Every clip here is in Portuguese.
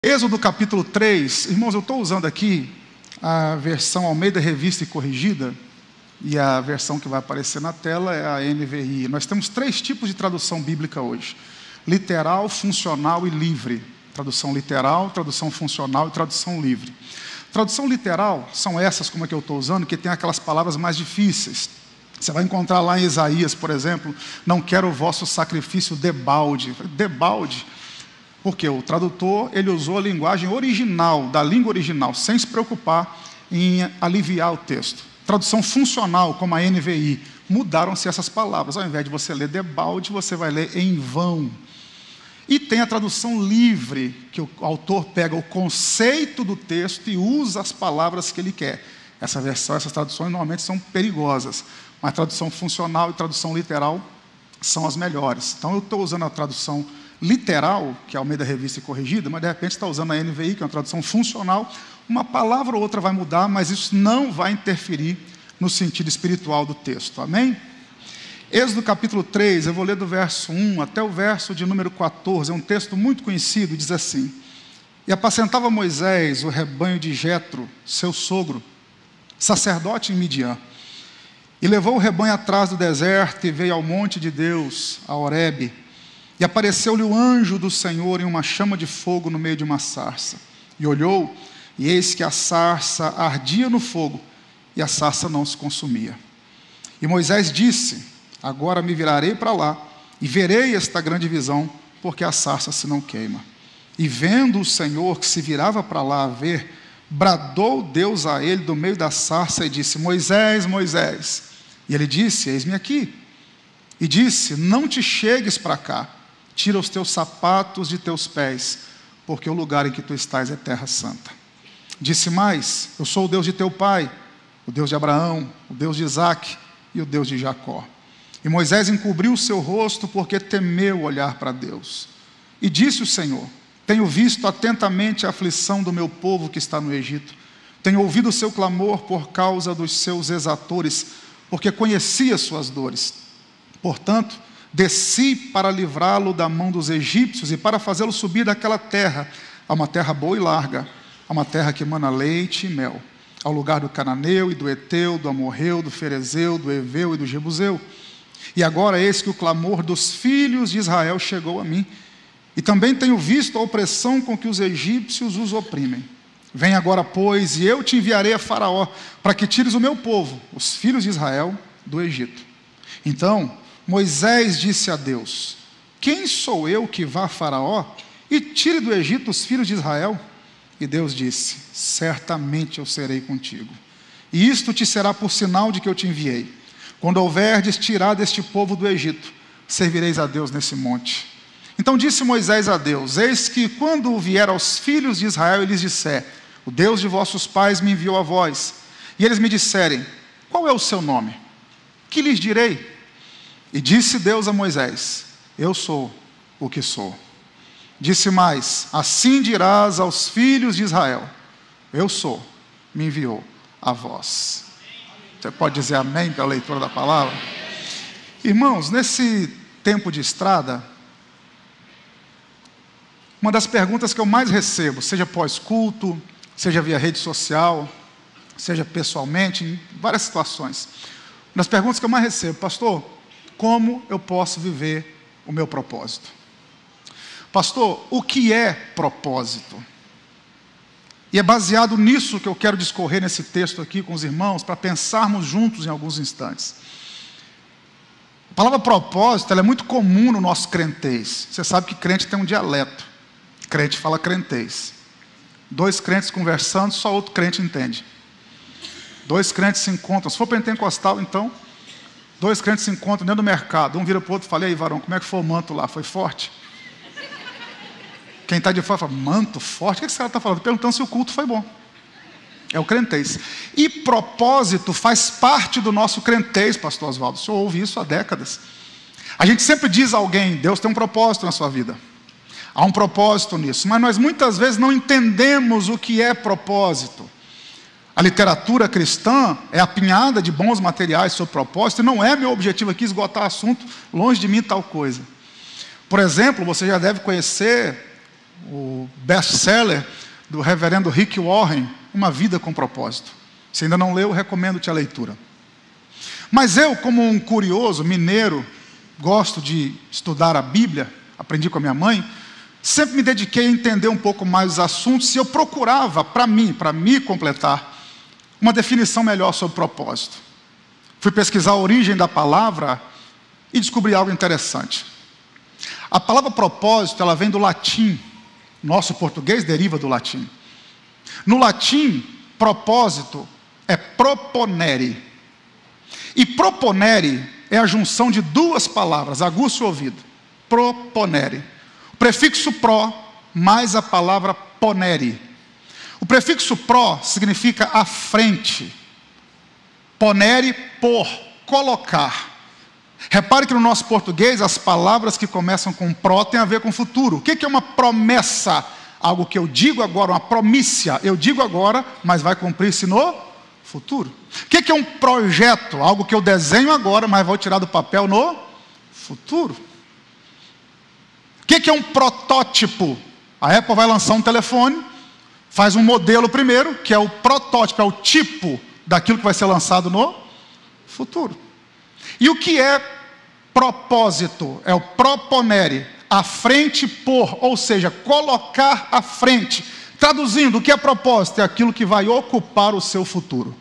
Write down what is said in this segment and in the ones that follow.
Êxodo capítulo 3, irmãos, eu estou usando aqui a versão Almeida Revista e Corrigida, e a versão que vai aparecer na tela é a NVI. Nós temos 3 tipos de tradução bíblica hoje: literal, funcional e livre. Tradução literal, tradução funcional e tradução livre. Tradução literal são essas, como é que eu estou usando, que tem aquelas palavras mais difíceis. Você vai encontrar lá em Isaías, por exemplo, não quero o vosso sacrifício debalde. Debalde. Porque o tradutor, ele usou a linguagem original, da língua original, sem se preocupar em aliviar o texto. Tradução funcional, como a NVI, mudaram-se essas palavras. Ao invés de você ler debalde, você vai ler em vão. E tem a tradução livre, que o autor pega o conceito do texto e usa as palavras que ele quer. Essas traduções normalmente são perigosas, mas tradução funcional e tradução literal são as melhores. Então eu estou usando a tradução literal, que é a Almeida Revista e Corrigida, mas de repente está usando a NVI, que é uma tradução funcional. Uma palavra ou outra vai mudar, mas isso não vai interferir no sentido espiritual do texto. Amém? Êxodo capítulo 3, eu vou ler do verso 1 até o verso de número 14, é um texto muito conhecido, diz assim: E apacentava Moisés o rebanho de Jetro, seu sogro, sacerdote em Midian, e levou o rebanho atrás do deserto e veio ao monte de Deus, a Horebe. E apareceu-lhe o anjo do Senhor em uma chama de fogo no meio de uma sarça. E olhou, e eis que a sarça ardia no fogo, e a sarça não se consumia. E Moisés disse: Agora me virarei para lá, e verei esta grande visão, porque a sarça se não queima. E vendo o Senhor que se virava para lá a ver, bradou Deus a ele do meio da sarça e disse: Moisés, Moisés. E ele disse: Eis-me aqui. E disse: Não te chegues para cá. Tira os teus sapatos de teus pés, porque o lugar em que tu estás é terra santa. Disse mais: Eu sou o Deus de teu pai, o Deus de Abraão, o Deus de Isaque e o Deus de Jacó. E Moisés encobriu o seu rosto, porque temeu olhar para Deus. E disse o Senhor: Tenho visto atentamente a aflição do meu povo que está no Egito. Tenho ouvido o seu clamor por causa dos seus exatores, porque conheci as suas dores. Portanto, desci para livrá-lo da mão dos egípcios e para fazê-lo subir daquela terra a uma terra boa e larga, a uma terra que emana leite e mel, ao lugar do cananeu e do eteu, do amorreu, do ferezeu, do heveu e do jebuseu. E agora eis que o clamor dos filhos de Israel chegou a mim, e também tenho visto a opressão com que os egípcios os oprimem. Vem agora, pois, e eu te enviarei a Faraó, para que tires o meu povo, os filhos de Israel, do Egito. Então Moisés disse a Deus: Quem sou eu que vá a Faraó e tire do Egito os filhos de Israel? E Deus disse: Certamente eu serei contigo, e isto te será por sinal de que eu te enviei. Quando houverdes tirado este povo do Egito, servireis a Deus nesse monte. Então disse Moisés a Deus: Eis que quando vier aos filhos de Israel e lhes disser: O Deus de vossos pais me enviou a vós, e eles me disserem: Qual é o seu nome? Que lhes direi? E disse Deus a Moisés: Eu sou o que sou. Disse mais: Assim dirás aos filhos de Israel: Eu sou, me enviou a vós. Você pode dizer amém pela leitura da palavra? Irmãos, nesse tempo de estrada, uma das perguntas que eu mais recebo, seja pós-culto, seja via rede social, seja pessoalmente, em várias situações, uma das perguntas que eu mais recebo: Pastor, como eu posso viver o meu propósito? Pastor, o que é propósito? E é baseado nisso que eu quero discorrer nesse texto aqui com os irmãos, para pensarmos juntos em alguns instantes. A palavra propósito, ela é muito comum no nosso crentez. Você sabe que crente tem um dialeto. Crente fala crentez. 2 crentes conversando, só outro crente entende. 2 crentes se encontram. Se for pentecostal, então, 2 crentes se encontram dentro do mercado, um vira para o outro e fala: E aí, varão, como é que foi o manto lá? Foi forte? Quem está de fora fala: Manto forte? O que esse cara está falando? Perguntando se o culto foi bom. É o crentez. E propósito faz parte do nosso crentez, pastor Oswaldo. O senhor ouve isso há décadas. A gente sempre diz a alguém: Deus tem um propósito na sua vida. Há um propósito nisso. Mas nós muitas vezes não entendemos o que é propósito. A literatura cristã é apinhada de bons materiais sobre propósito, e não é meu objetivo aqui esgotar assunto, longe de mim tal coisa. Por exemplo, você já deve conhecer o best-seller do reverendo Rick Warren, Uma Vida com Propósito. Se ainda não leu, recomendo-te a leitura. Mas eu, como um curioso mineiro, gosto de estudar a Bíblia, aprendi com a minha mãe, sempre me dediquei a entender um pouco mais os assuntos e eu procurava, para me completar, uma definição melhor sobre propósito. Fui pesquisar a origem da palavra e descobri algo interessante. A palavra propósito, ela vem do latim. Nosso português deriva do latim. No latim, propósito é proponere. E proponere é a junção de duas palavras, aguça o ouvido. Proponere. O prefixo pro mais a palavra ponere. O prefixo pro significa à frente. Ponere, por, colocar. Repare que no nosso português as palavras que começam com pro têm a ver com futuro. O que é uma promessa? Algo que eu digo agora, uma promícia. Eu digo agora, mas vai cumprir-se no futuro. O que é um projeto? Algo que eu desenho agora, mas vou tirar do papel no futuro. O que é um protótipo? A Apple vai lançar um telefone, faz um modelo primeiro, que é o protótipo, é o tipo daquilo que vai ser lançado no futuro. E o que é propósito? É o proponere, à frente por, ou seja, colocar à frente. Traduzindo, o que é propósito? É aquilo que vai ocupar o seu futuro.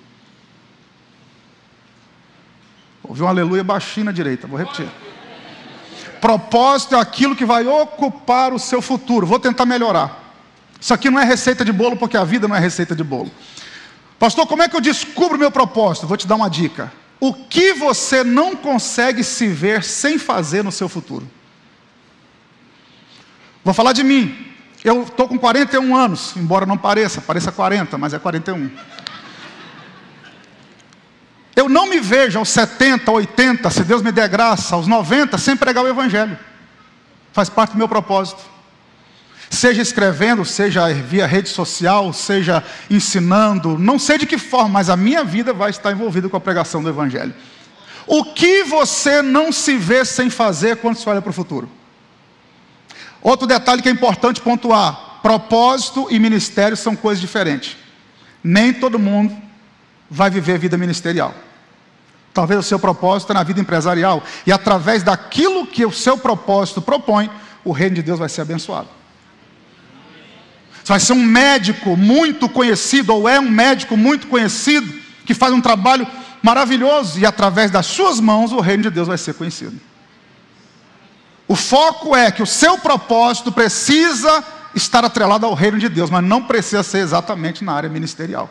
Ouvi um aleluia baixinho na direita, vou repetir. Propósito é aquilo que vai ocupar o seu futuro. Vou tentar melhorar. Isso aqui não é receita de bolo, porque a vida não é receita de bolo. Pastor, como é que eu descubro o meu propósito? Vou te dar uma dica. O que você não consegue se ver sem fazer no seu futuro? Vou falar de mim. Eu estou com 41 anos, embora não pareça 40, mas é 41. Eu não me vejo aos 70, 80, se Deus me der graça, aos 90, sem pregar o Evangelho. Faz parte do meu propósito. Seja escrevendo, seja via rede social, seja ensinando, não sei de que forma, mas a minha vida vai estar envolvida com a pregação do Evangelho. O que você não se vê sem fazer quando você olha para o futuro? Outro detalhe que é importante pontuar: propósito e ministério são coisas diferentes. Nem todo mundo vai viver vida ministerial. Talvez o seu propósito é na vida empresarial, e através daquilo que o seu propósito propõe, o reino de Deus vai ser abençoado. Você vai ser um médico muito conhecido, ou é um médico muito conhecido, que faz um trabalho maravilhoso, e através das suas mãos o reino de Deus vai ser conhecido. O foco é que o seu propósito precisa estar atrelado ao reino de Deus, mas não precisa ser exatamente na área ministerial.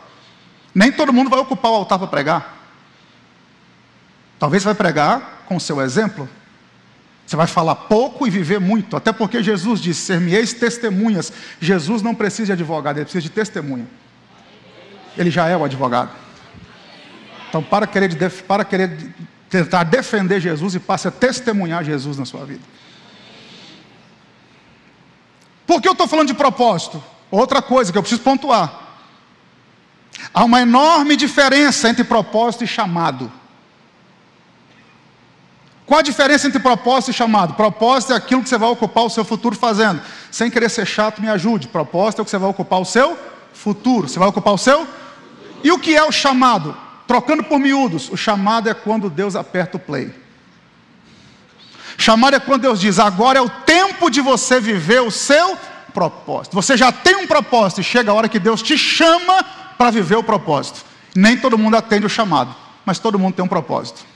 Nem todo mundo vai ocupar o altar para pregar. Talvez você vai pregar com o seu exemplo. Você vai falar pouco e viver muito. Até porque Jesus disse: ser-me-eis testemunhas. Jesus não precisa de advogado, ele precisa de testemunha. Ele já é o advogado. Então para querer tentar defender Jesus e passe a testemunhar Jesus na sua vida. Por que eu estou falando de propósito? Outra coisa que eu preciso pontuar. Há uma enorme diferença entre propósito e chamado. Qual a diferença entre propósito e chamado? Propósito é aquilo que você vai ocupar o seu futuro fazendo. Sem querer ser chato, me ajude. Propósito é o que você vai ocupar o seu futuro. Você vai ocupar o seu? E o que é o chamado? Trocando por miúdos, o chamado é quando Deus aperta o play. Chamado é quando Deus diz: agora é o tempo de você viver o seu propósito. Você já tem um propósito e chega a hora que Deus te chama para viver o propósito. Nem todo mundo atende o chamado, mas todo mundo tem um propósito.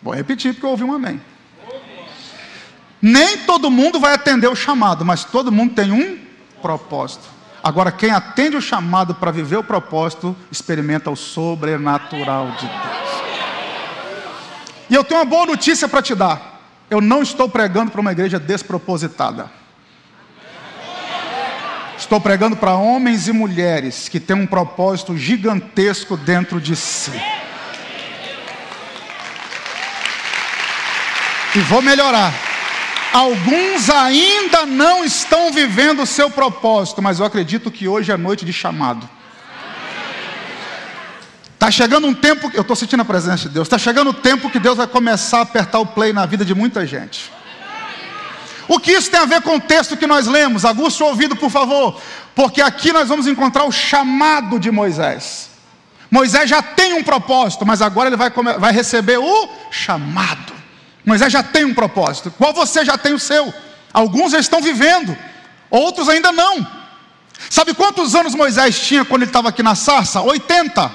Vou repetir porque eu ouvi um amém. Nem todo mundo vai atender o chamado, mas todo mundo tem um propósito. Agora, quem atende o chamado para viver o propósito, experimenta o sobrenatural de Deus. E eu tenho uma boa notícia para te dar. Eu não estou pregando para uma igreja despropositada. Estou pregando para homens e mulheres que têm um propósito gigantesco dentro de si. E vou melhorar. Alguns ainda não estão vivendo o seu propósito, mas eu acredito que hoje é noite de chamado. Está chegando um tempo, eu estou sentindo a presença de Deus, está chegando o tempo que Deus vai começar a apertar o play na vida de muita gente. O que isso tem a ver com o texto que nós lemos? Aguste o ouvido, por favor, porque aqui nós vamos encontrar o chamado de Moisés. Moisés já tem um propósito, mas agora ele vai receber o chamado. Moisés já tem um propósito, igual você já tem o seu. Alguns já estão vivendo, outros ainda não. Sabe quantos anos Moisés tinha quando ele estava aqui na sarça? 80.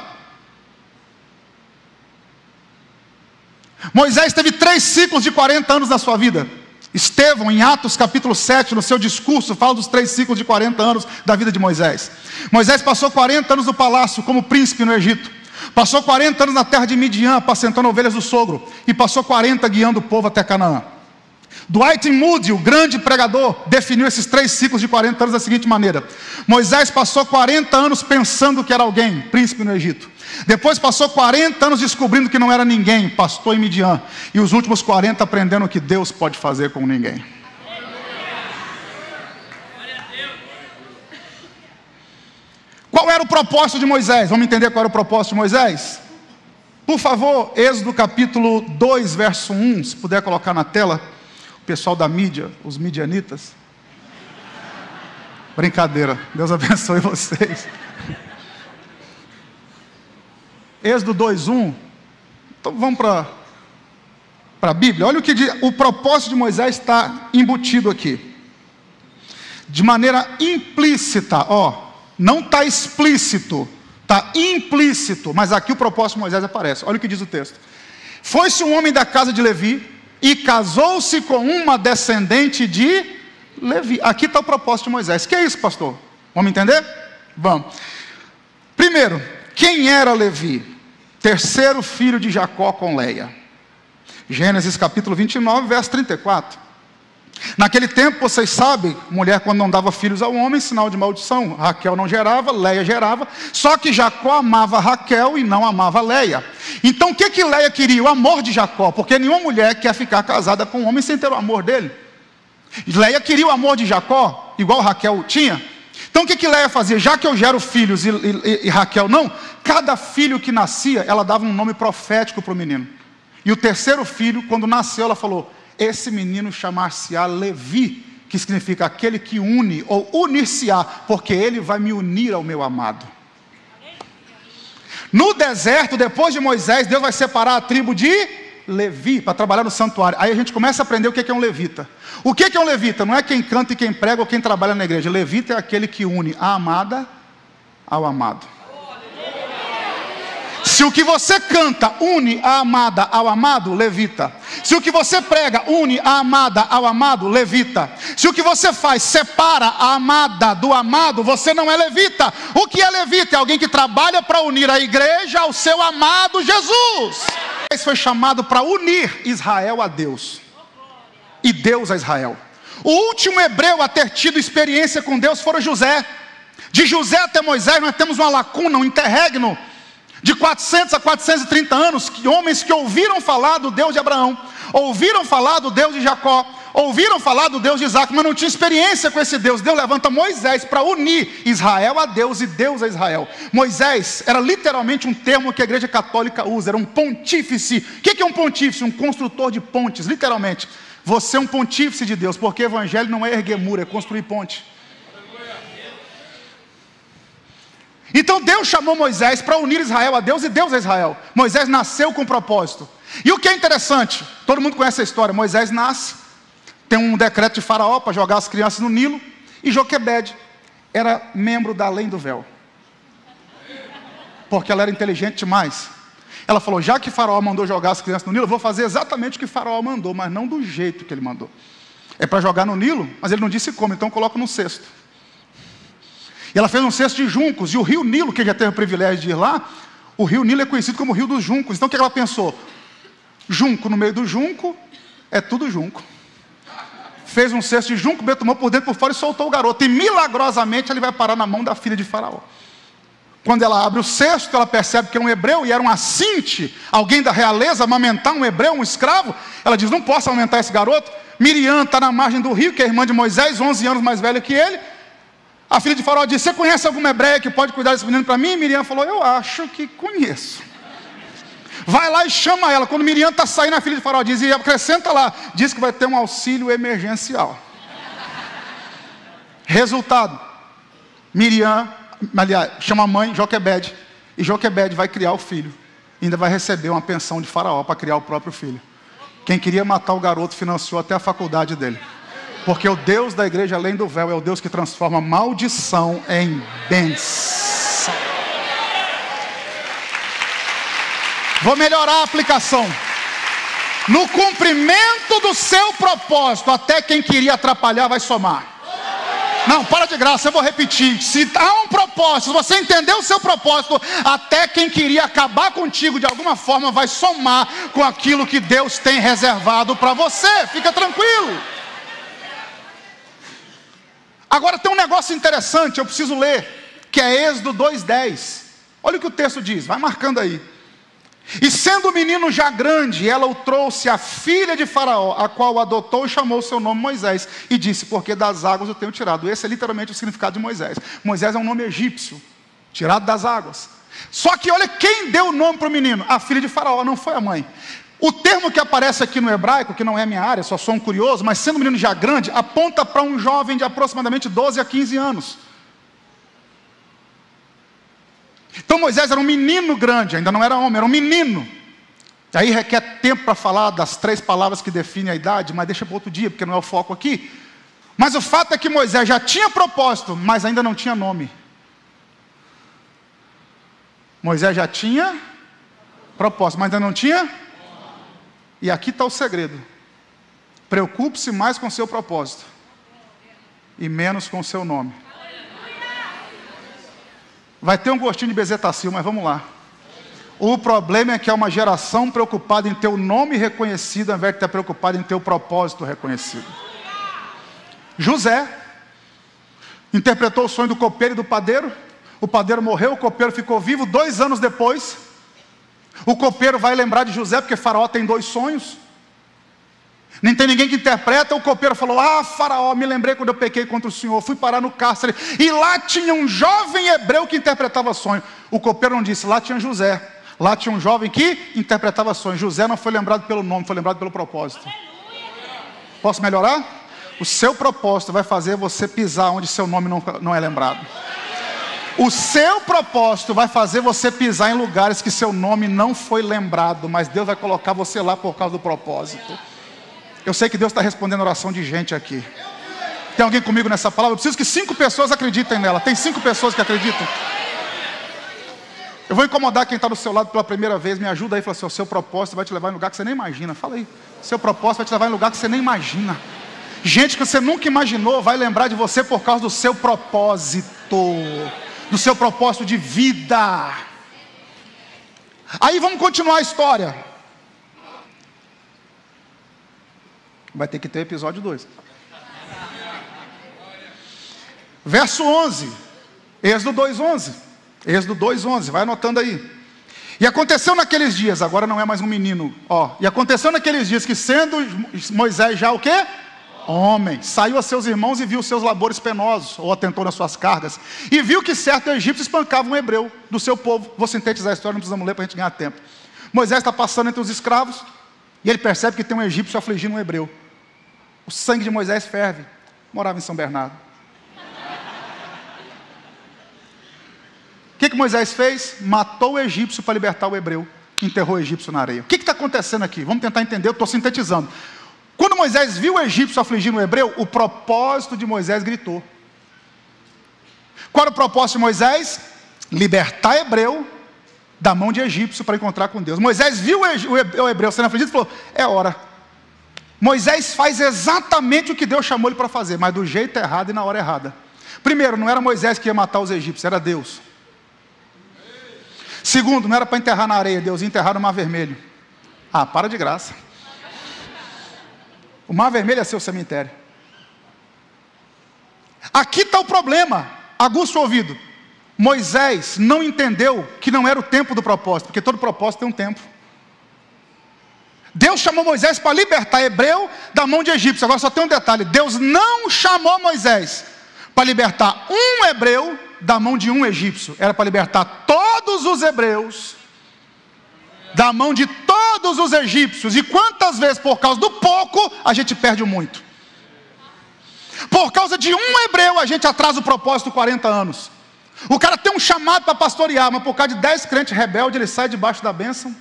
Moisés teve 3 ciclos de 40 anos na sua vida. Estevão, em Atos capítulo 7, no seu discurso, fala dos 3 ciclos de 40 anos da vida de Moisés. Moisés passou 40 anos no palácio como príncipe no Egito. Passou 40 anos na terra de Midian, apacentando ovelhas do sogro. E passou 40 guiando o povo até Canaã. Dwight Moody, o grande pregador, definiu esses 3 ciclos de 40 anos da seguinte maneira: Moisés passou 40 anos pensando que era alguém, príncipe no Egito. Depois passou 40 anos descobrindo que não era ninguém, pastor em Midian. E os últimos 40 aprendendo o que Deus pode fazer com ninguém. Qual era o propósito de Moisés? Vamos entender qual era o propósito de Moisés? Por favor, Êxodo capítulo 2, verso 1, se puder colocar na tela. O pessoal da mídia, os midianitas. Brincadeira, Deus abençoe vocês. Êxodo 2, 1. Então vamos para a Bíblia. Olha o que diz. O propósito de Moisés está embutido aqui. De maneira implícita, não está explícito, está implícito, mas aqui o propósito de Moisés aparece. Olha o que diz o texto. Foi-se um homem da casa de Levi e casou-se com uma descendente de Levi. Aqui está o propósito de Moisés. Que é isso, pastor? Vamos entender? Vamos. Primeiro, quem era Levi? Terceiro filho de Jacó com Leia. Gênesis capítulo 29, verso 34. Naquele tempo, vocês sabem, mulher quando não dava filhos ao homem, sinal de maldição. Raquel não gerava, Leia gerava. Só que Jacó amava Raquel e não amava Leia. Então o que Leia queria? O amor de Jacó. Porque nenhuma mulher quer ficar casada com um homem sem ter o amor dele. Leia queria o amor de Jacó, igual Raquel tinha. Então o que Leia fazia? Já que eu gero filhos e Raquel não, cada filho que nascia, ela dava um nome profético para o menino. E o terceiro filho, quando nasceu, ela falou: esse menino chamar-se-á Levi, que significa aquele que une, ou unir-se-á, porque ele vai me unir ao meu amado. No deserto, depois de Moisés, Deus vai separar a tribo de Levi, para trabalhar no santuário. Aí a gente começa a aprender o que é um levita. O que é um levita? Não é quem canta e quem prega ou quem trabalha na igreja. Levita é aquele que une a amada ao amado. Se o que você canta une a amada ao amado, levita. Se o que você prega une a amada ao amado, levita. Se o que você faz separa a amada do amado, você não é levita. O que é levita? É alguém que trabalha para unir a igreja ao seu amado Jesus. Esse foi chamado para unir Israel a Deus e Deus a Israel. O último hebreu a ter tido experiência com Deus foi José. De José até Moisés nós temos uma lacuna, um interregno de 400 a 430 anos, homens que ouviram falar do Deus de Abraão, ouviram falar do Deus de Jacó, ouviram falar do Deus de Isaac, mas não tinham experiência com esse Deus. Deus levanta Moisés para unir Israel a Deus e Deus a Israel. Moisés era literalmente um termo que a igreja católica usa, era um pontífice. O que é um pontífice? Um construtor de pontes, literalmente. Você é um pontífice de Deus, porque evangelho não é erguer muro, é construir ponte. Então Deus chamou Moisés para unir Israel a Deus e Deus a Israel. Moisés nasceu com propósito. E o que é interessante, todo mundo conhece a história. Moisés nasce, tem um decreto de Faraó para jogar as crianças no Nilo. E Joquebede era membro da além do véu, porque ela era inteligente demais. Ela falou: já que Faraó mandou jogar as crianças no Nilo, eu vou fazer exatamente o que Faraó mandou, mas não do jeito que ele mandou. É para jogar no Nilo, mas ele não disse como, então coloca num cesto. E ela fez um cesto de juncos, e o rio Nilo, que já teve o privilégio de ir lá, o rio Nilo é conhecido como o rio dos juncos. Então o que ela pensou? Junco no meio do junco, é tudo junco. Fez um cesto de junco, betumou por dentro e por fora e soltou o garoto. E milagrosamente ele vai parar na mão da filha de Faraó. Quando ela abre o cesto, ela percebe que é um hebreu, e era um assinte, alguém da realeza, amamentar um hebreu, um escravo. Ela diz: não posso amamentar esse garoto. Miriam está na margem do rio, que é irmã de Moisés, 11 anos mais velha que ele. A filha de Faraó disse: você conhece alguma hebreia que pode cuidar desse menino para mim? E Miriam falou: eu acho que conheço. Vai lá e chama ela. Quando Miriam está saindo, a filha de Faraó diz, e acrescenta lá, diz que vai ter um auxílio emergencial. Resultado, Miriam, aliás, chama a mãe, Joquebede, e Joquebede vai criar o filho. Ainda vai receber uma pensão de Faraó para criar o próprio filho. Quem queria matar o garoto financiou até a faculdade dele. Porque o Deus da igreja além do véu é o Deus que transforma maldição em bênção. Vou melhorar a aplicação. No cumprimento do seu propósito, até quem queria atrapalhar vai somar. Não, para de graça, eu vou repetir. Se há um propósito, se você entendeu o seu propósito, até quem queria acabar contigo de alguma forma vai somar com aquilo que Deus tem reservado para você. Fica tranquilo. Agora tem um negócio interessante, eu preciso ler, que é Êxodo 2:10. Olha o que o texto diz, vai marcando aí. E sendo o menino já grande, ela o trouxe à filha de Faraó, a qual o adotou e chamou o seu nome Moisés. E disse, porque das águas eu tenho tirado. Esse é literalmente o significado de Moisés. Moisés é um nome egípcio, tirado das águas. Só que olha quem deu o nome para o menino. A filha de Faraó, não foi a mãe. O termo que aparece aqui no hebraico, que não é minha área, só sou um curioso, mas sendo um menino já grande, aponta para um jovem de aproximadamente 12 a 15 anos. Então Moisés era um menino grande, ainda não era homem, era um menino. Aí requer tempo para falar das 3 palavras que definem a idade, mas deixa para outro dia, porque não é o foco aqui. Mas o fato é que Moisés já tinha propósito, mas ainda não tinha nome. Moisés já tinha propósito, mas ainda não tinha. E aqui está o segredo. Preocupe-se mais com o seu propósito e menos com o seu nome. Vai ter um gostinho de bezetacil, mas vamos lá. O problema é que é uma geração preocupada em ter o nome reconhecido, ao invés de estar preocupada em ter o propósito reconhecido. José interpretou o sonho do copeiro e do padeiro. O padeiro morreu, o copeiro ficou vivo. 2 anos depois, o copeiro vai lembrar de José, porque Faraó tem 2 sonhos. Nem tem ninguém que interpreta. O copeiro falou, Faraó, me lembrei quando eu pequei contra o Senhor, fui parar no cárcere, e lá tinha um jovem hebreu que interpretava sonho. O copeiro não disse, lá tinha José, lá tinha um jovem que interpretava sonho. José não foi lembrado pelo nome, foi lembrado pelo propósito. Posso melhorar? O seu propósito vai fazer você pisar onde seu nome não é lembrado. O seu propósito vai fazer você pisar em lugares que seu nome não foi lembrado, mas Deus vai colocar você lá por causa do propósito. Eu sei que Deus está respondendo a oração de gente aqui. Tem alguém comigo nessa palavra? Eu preciso que 5 pessoas acreditem nela. Tem 5 pessoas que acreditam? Eu vou incomodar quem está do seu lado pela primeira vez. Me ajuda aí. Fala assim, o seu propósito vai te levar em lugar que você nem imagina. Fala aí. Seu propósito vai te levar em lugar que você nem imagina. Gente que você nunca imaginou vai lembrar de você por causa do seu propósito. Do seu propósito de vida. Aí vamos continuar a história. Vai ter que ter episódio 2. Verso 11. Êxodo 2:11. Êxodo 2:11. Vai anotando aí. E aconteceu naqueles dias, agora não é mais um menino. E aconteceu naqueles dias que sendo Moisés já o quê? Homem. Saiu a seus irmãos e viu seus labores penosos, ou atentou nas suas cargas. E viu que certo egípcio espancava um hebreu do seu povo. Vou sintetizar a história, não precisamos ler para a gente ganhar tempo. Moisés está passando entre os escravos, e ele percebe que tem um egípcio afligindo um hebreu. O sangue de Moisés ferve. Morava em São Bernardo. O que Moisés fez? Matou o egípcio para libertar o hebreu. Enterrou o egípcio na areia. O que está acontecendo aqui? Vamos tentar entender, eu estou sintetizando. Quando Moisés viu o egípcio afligindo o hebreu, o propósito de Moisés gritou. Qual era o propósito de Moisés? Libertar hebreu da mão de egípcio para encontrar com Deus. Moisés viu o hebreu sendo afligido e falou, é hora. Moisés faz exatamente o que Deus chamou ele para fazer, mas do jeito errado e na hora errada. Primeiro, não era Moisés que ia matar os egípcios, era Deus. Segundo, não era para enterrar na areia, Deus ia enterrar no Mar Vermelho. Para de graça. O Mar Vermelho é seu cemitério. Aqui está o problema. Aguça o ouvido. Moisés não entendeu que não era o tempo do propósito, porque todo propósito tem um tempo. Deus chamou Moisés para libertar hebreu da mão de egípcio. Agora só tem um detalhe. Deus não chamou Moisés para libertar um hebreu da mão de um egípcio. Era para libertar todos os hebreus da mão de todos os egípcios. E quantas vezes por causa do pouco a gente perde o muito. Por causa de um hebreu, a gente atrasa o propósito 40 anos. O cara tem um chamado para pastorear, mas por causa de 10 crentes rebeldes, ele sai debaixo da bênção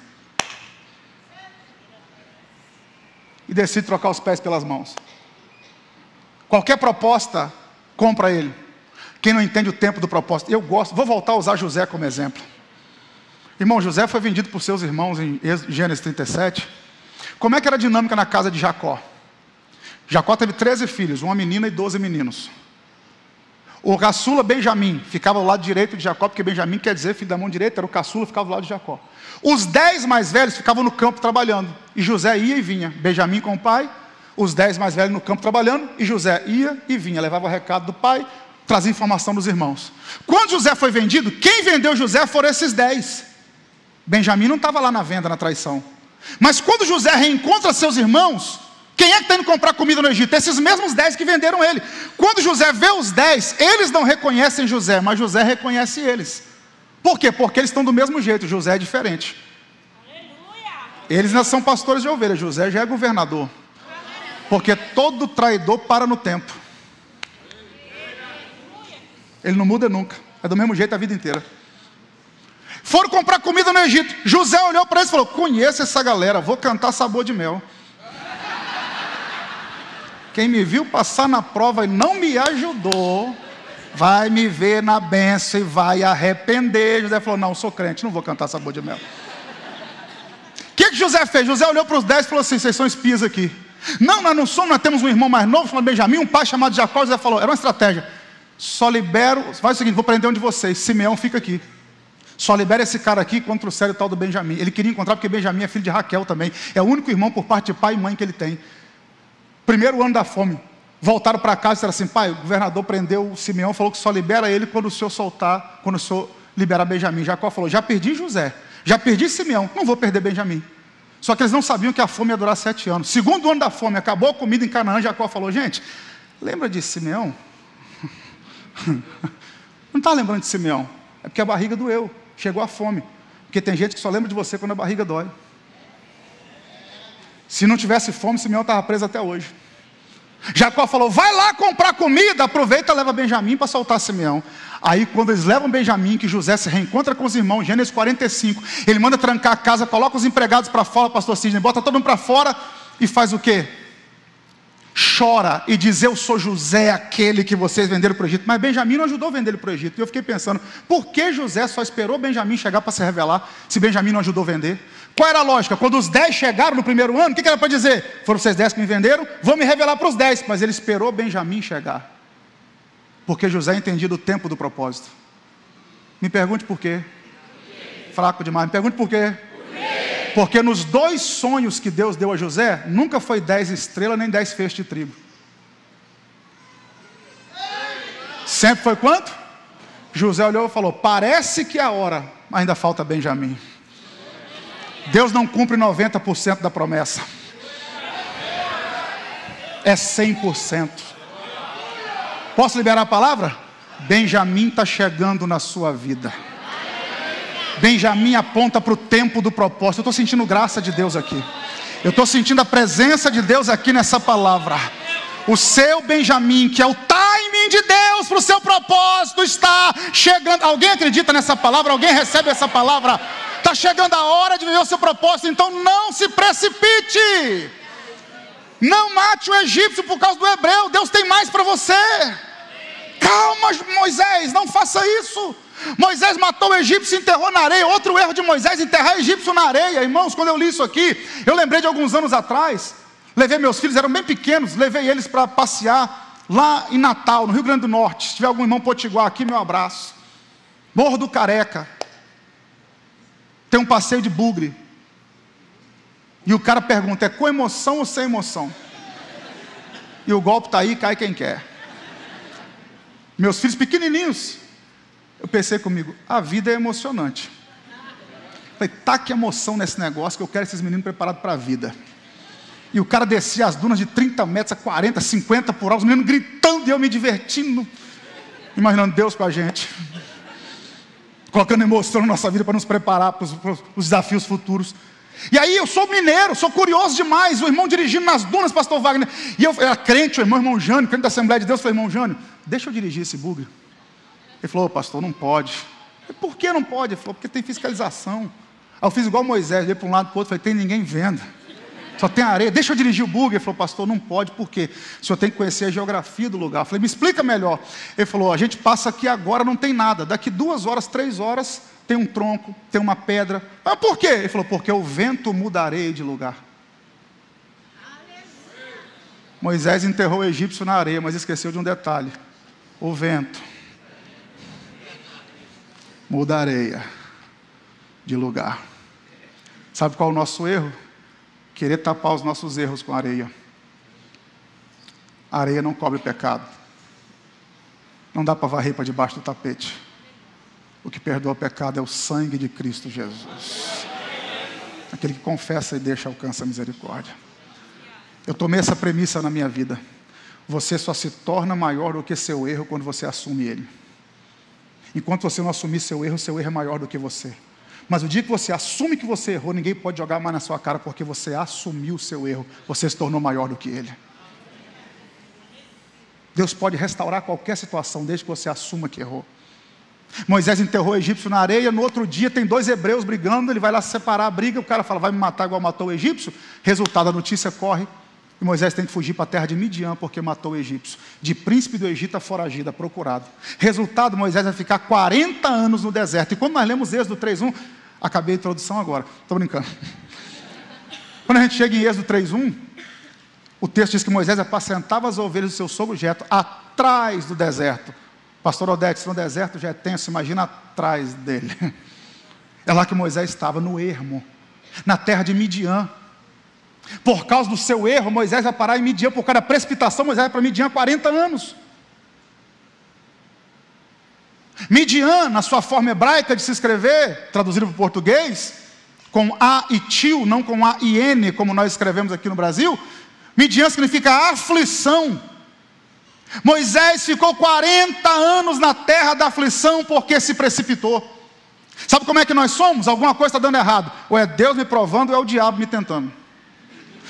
e decide trocar os pés pelas mãos. Qualquer proposta, compra ele. Quem não entende o tempo do propósito. Eu gosto, vou voltar a usar José como exemplo. Irmão, José foi vendido por seus irmãos em Gênesis 37. Como é que era a dinâmica na casa de Jacó? Jacó teve 13 filhos, uma menina e 12 meninos. O caçula Benjamim ficava do lado direito de Jacó, porque Benjamim quer dizer filho da mão direita, era o caçula, ficava do lado de Jacó. Os 10 mais velhos ficavam no campo trabalhando, e José ia e vinha. Benjamim com o pai, os 10 mais velhos no campo trabalhando, e José ia e vinha, levava o recado do pai, trazia informação dos irmãos. Quando José foi vendido, quem vendeu José foram esses 10. Benjamim não estava lá na venda, na traição. Mas quando José reencontra seus irmãos, quem é que está indo comprar comida no Egito? Esses mesmos 10 que venderam ele. Quando José vê os 10, eles não reconhecem José, mas José reconhece eles. Por quê? Porque eles estão do mesmo jeito, José é diferente. Eles não são pastores de ovelhas, José já é governador. Porque todo traidor para no tempo. Ele não muda nunca, é do mesmo jeito a vida inteira. Foram comprar comida no Egito. José olhou para eles e falou: conheço essa galera, vou cantar sabor de mel. Quem me viu passar na prova e não me ajudou, vai me ver na bênção e vai arrepender. José falou: não, sou crente, não vou cantar sabor de mel. O que José fez? José olhou para os 10 e falou assim: vocês são espias aqui. Não, nós não somos, nós temos um irmão mais novo chamado Benjamim, um pai chamado Jacó. José falou: era uma estratégia. Só libero, faz o seguinte, vou prender um de vocês, Simeão fica aqui. Só libera esse cara aqui contra o sério tal do Benjamim. Ele queria encontrar porque Benjamim é filho de Raquel também. É o único irmão por parte de pai e mãe que ele tem. Primeiro ano da fome. Voltaram para casa e disseram assim: pai, o governador prendeu o Simeão, falou que só libera ele quando o senhor soltar, quando o senhor liberar Benjamim. Jacó falou: já perdi José, já perdi Simeão, não vou perder Benjamim. Só que eles não sabiam que a fome ia durar 7 anos. Segundo ano da fome, acabou a comida em Canaã. Jacó falou: gente, lembra de Simeão? Não está lembrando de Simeão, é porque a barriga doeu, chegou a fome. Porque tem gente que só lembra de você quando a barriga dói. Se não tivesse fome, Simeão estava preso até hoje. Jacó falou: vai lá comprar comida, aproveita e leva Benjamim para soltar Simeão. Aí quando eles levam Benjamim, que José se reencontra com os irmãos, Gênesis 45, ele manda trancar a casa, coloca os empregados para fora, pastor Sidney, bota todo mundo para fora e faz o quê? Chora e diz: eu sou José, aquele que vocês venderam para o Egito. Mas Benjamim não ajudou a vender ele para o Egito. E eu fiquei pensando: por que José só esperou Benjamim chegar para se revelar, se Benjamim não ajudou a vender? Qual era a lógica? Quando os 10 chegaram no primeiro ano, o que era para dizer? Foram vocês 10 que me venderam, vou me revelar para os 10. Mas ele esperou Benjamim chegar, porque José entendia do tempo do propósito. Me pergunte por quê. Fraco demais. Me pergunte por quê. Porque nos 2 sonhos que Deus deu a José, nunca foi 10 estrelas nem 10 feixes de trigo. Sempre foi quanto? José olhou e falou: parece que é a hora, mas ainda falta Benjamim. Deus não cumpre 90% da promessa. É 100%. Posso liberar a palavra? Benjamim está chegando na sua vida. Benjamim aponta para o tempo do propósito. Eu estou sentindo graça de Deus aqui. Eu estou sentindo a presença de Deus aqui nessa palavra. O seu Benjamim, que é o timing de Deus para o seu propósito, está chegando. Alguém acredita nessa palavra? Alguém recebe essa palavra? Está chegando a hora de viver o seu propósito. Então não se precipite. Não mate o egípcio por causa do hebreu. Deus tem mais para você. Calma, Moisés, não faça isso. Moisés matou o egípcio e enterrou na areia. Outro erro de Moisés: enterrar egípcio na areia. Irmãos, quando eu li isso aqui, eu lembrei de alguns anos atrás. Levei meus filhos, eram bem pequenos, levei eles para passear lá em Natal, no Rio Grande do Norte. Se tiver algum irmão potiguar aqui, meu abraço. Morro do Careca. Tem um passeio de bugre. E o cara pergunta: é com emoção ou sem emoção? E o golpe está aí, cai quem quer. Meus filhos pequenininhos. Eu pensei comigo: a vida é emocionante. Falei: tá que emoção nesse negócio, que eu quero esses meninos preparados para a vida. E o cara descia as dunas de 30 metros a 40, 50 por hora, os meninos gritando e eu me divertindo, imaginando Deus com a gente, colocando emoção na nossa vida para nos preparar para os desafios futuros. E aí eu sou mineiro, sou curioso demais. O irmão dirigindo nas dunas, pastor Wagner. E eu era crente, o irmão Jânio, crente da Assembleia de Deus. Eu falei, irmão Jânio, deixa eu dirigir esse bugre. Ele falou, pastor, não pode. Eu falei, por que não pode? Ele falou, porque tem fiscalização. Aí eu fiz igual Moisés, olhei para um lado e para o outro, falei, tem ninguém vendo. Só tem areia, deixa eu dirigir o bugre. Ele falou, pastor, não pode, por quê? O senhor tem que conhecer a geografia do lugar. Eu falei, me explica melhor. Ele falou, a gente passa aqui agora, não tem nada. Daqui 2 horas, 3 horas, tem um tronco, tem uma pedra. Mas por quê? Ele falou, porque o vento muda a areia de lugar. Moisés enterrou o egípcio na areia, mas esqueceu de um detalhe. O vento muda a areia de lugar. Sabe qual é o nosso erro? Querer tapar os nossos erros com areia. A areia não cobre pecado. Não dá para varrer para debaixo do tapete. O que perdoa o pecado é o sangue de Cristo Jesus. Aquele que confessa e deixa alcança a misericórdia. Eu tomei essa premissa na minha vida. Você só se torna maior do que seu erro quando você assume ele. Enquanto você não assumir seu erro é maior do que você. Mas o dia que você assume que você errou, ninguém pode jogar mais na sua cara, porque você assumiu o seu erro, você se tornou maior do que ele. Deus pode restaurar qualquer situação, desde que você assuma que errou. Moisés enterrou o egípcio na areia, no outro dia tem 2 hebreus brigando, ele vai lá separar a briga, o cara fala, vai me matar igual matou o egípcio? Resultado, a notícia corre, e Moisés tem que fugir para a terra de Midian, porque matou o egípcio. De príncipe do Egito a foragido, a procurado. Resultado, Moisés vai ficar 40 anos no deserto. E quando nós lemos Êxodo 3:1, acabei a introdução agora, estou brincando. Quando a gente chega em Êxodo 3:1, o texto diz que Moisés apacentava as ovelhas do seu sogro Jetro, atrás do deserto. Pastor Odete, se no deserto já é tenso, imagina atrás dele. É lá que Moisés estava, no ermo, na terra de Midian. Por causa do seu erro, Moisés vai parar em Midian. Por causa da precipitação, Moisés vai para Midian há 40 anos. Midian, na sua forma hebraica de se escrever, traduzido para o português, com A e tio, não com A e N, como nós escrevemos aqui no Brasil. Midian significa aflição. Moisés ficou 40 anos na terra da aflição porque se precipitou. Sabe como é que nós somos? Alguma coisa está dando errado. Ou é Deus me provando ou é o diabo me tentando.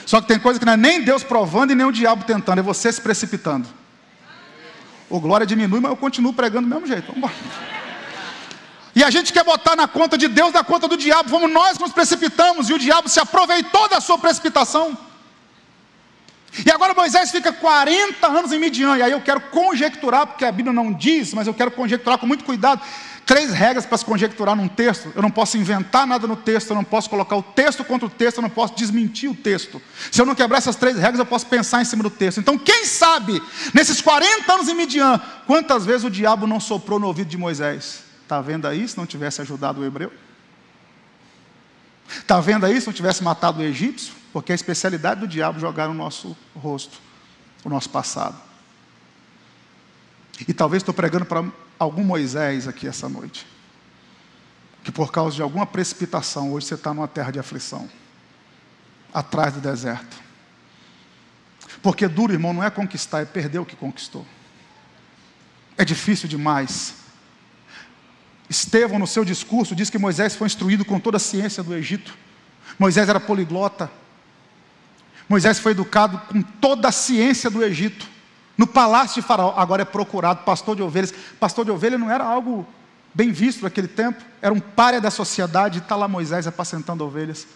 Só que tem coisa que não é nem Deus provando e nem o diabo tentando, é você se precipitando. O glória diminui, mas eu continuo pregando do mesmo jeito. Vamos embora. E a gente quer botar na conta de Deus, na conta do diabo. Fomos nós que nos precipitamos e o diabo se aproveitou da sua precipitação. E agora Moisés fica 40 anos em Midian. E aí eu quero conjecturar, porque a Bíblia não diz, mas eu quero conjecturar com muito cuidado. 3 regras para se conjecturar num texto. Eu não posso inventar nada no texto, eu não posso colocar o texto contra o texto, eu não posso desmentir o texto. Se eu não quebrar essas 3 regras, eu posso pensar em cima do texto. Então quem sabe, nesses 40 anos em Midian, quantas vezes o diabo não soprou no ouvido de Moisés? Está vendo aí, se não tivesse ajudado o hebreu? Está vendo aí, se não tivesse matado o egípcio? Porque a especialidade do diabo é jogar no nosso rosto, o nosso passado. E talvez estou pregando para algum Moisés aqui essa noite, que por causa de alguma precipitação, hoje você está numa terra de aflição, atrás do deserto. Porque duro, irmão, não é conquistar, é perder o que conquistou. É difícil demais. Estevão, no seu discurso, diz que Moisés foi instruído com toda a ciência do Egito. Moisés era poliglota. Moisés foi educado com toda a ciência do Egito. No palácio de Faraó, agora é procurado, pastor de ovelhas. Pastor de ovelha não era algo bem visto naquele tempo, era um pária da sociedade, e está lá Moisés apacentando ovelhas.